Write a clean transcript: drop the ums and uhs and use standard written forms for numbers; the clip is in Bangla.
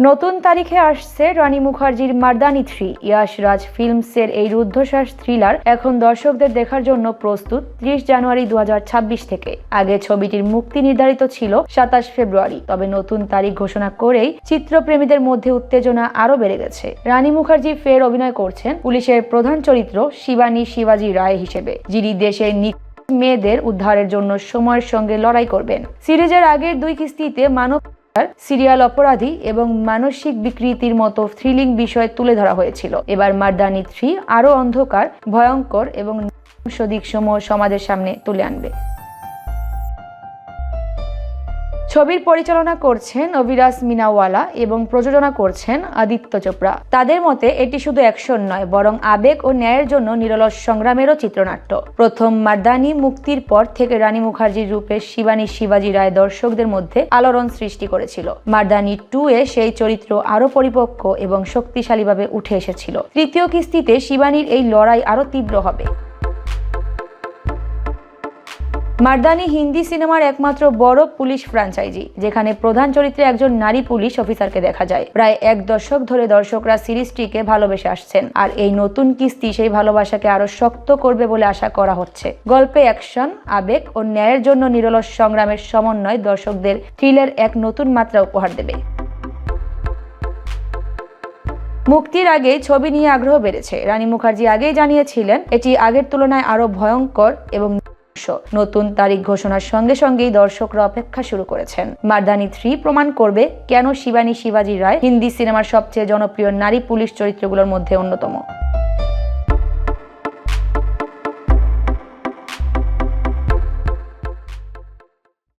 নতুন তারিখে আসছে রানী মুখার্জির মার্দানি 3। ইয়াশ রাজ ফিল্মসের এই রুদ্ধশ্বাস থ্রিলার এখন দর্শকদের দেখার জন্য প্রস্তুত 30 জানুয়ারি 2026 থেকে। আগে ছবিটির মুক্তি নির্ধারিত ছিল 27 ফেব্রুয়ারি, তবে নতুন তারিখ ঘোষণা করেই চিত্রপ্রেমীদের মধ্যে উত্তেজনা আরো বেড়ে গেছে। রানী মুখার্জি ফের অভিনয় করছেন পুলিশের প্রধান চরিত্র শিবানী শিবাজি রায় হিসেবে, যিনি দেশের মেয়েদের উদ্ধারের জন্য সময়ের সঙ্গে লড়াই করবেন। সিরিজের আগের 2 কিস্তিতে মানব সিরিয়াল অপরাধী এবং মানসিক বিকৃতির মতো থ্রিলিং বিষয় তুলে ধরা হয়েছিল। এবার মার্দানি 3 আরো অন্ধকার, ভয়ঙ্কর এবং দিকসমূহ সমাজের সামনে তুলে আনবে। ছবির পরিচালনা করছেন অভিরাজ মিনাওয়ালা এবং প্রযোজনা করছেন আদিত্য চোপড়া। তাদের মতে এটি শুধু অ্যাকশন নয়, বরং আবেগ ও ন্যায়ের জন্য নিরলস সংগ্রামেরও চিত্রনাট্য। প্রথম মার্দানি মুক্তির পর থেকে রানী মুখার্জির রূপে শিবানী শিবাজি রায় দর্শকদের মধ্যে আলোড়ন সৃষ্টি করেছিল। মার্দানি 2 এ সেই চরিত্র আরো পরিপক্ক এবং শক্তিশালীভাবে উঠে এসেছিল। তৃতীয় কিস্তিতে শিবানীর এই লড়াই আরো তীব্র হবে। মার্দানি হিন্দি সিনেমার একমাত্র বড় পুলিশ ফ্র্যাঞ্চাইজি, যেখানে প্রধান চরিত্রে একজন নারী পুলিশ অফিসারকে দেখা যায়। প্রায় 1 দশক ধরে দর্শকরা সিরিজটিকে ভালোবেসে আসছেন, আর এই নতুন কিস্তি সেই ভালোবাসাকে আরো শক্ত করবে বলে আশা করা হচ্ছে। গল্পে অ্যাকশন, আবেগ ও ন্যায়ের জন্য নিরলস সংগ্রামের সমন্বয় দর্শকদের থ্রিলের এক নতুন মাত্রা উপহার দেবে। মুক্তির আগেই ছবি নিয়ে আগ্রহ বেড়েছে। রানী মুখার্জি আগেই জানিয়েছিলেন এটি আগের তুলনায় আরো ভয়ঙ্কর এবং নতুন তারিখ ঘোষণার সঙ্গে সঙ্গেই দর্শকরা অপেক্ষা শুরু করেছেন। মার্দানি 3 প্রমাণ করবে কেন শিবানী শিবাজি রায় হিন্দি সিনেমার সবচেয়ে জনপ্রিয় নারী পুলিশ চরিত্রগুলোর মধ্যে অন্যতম।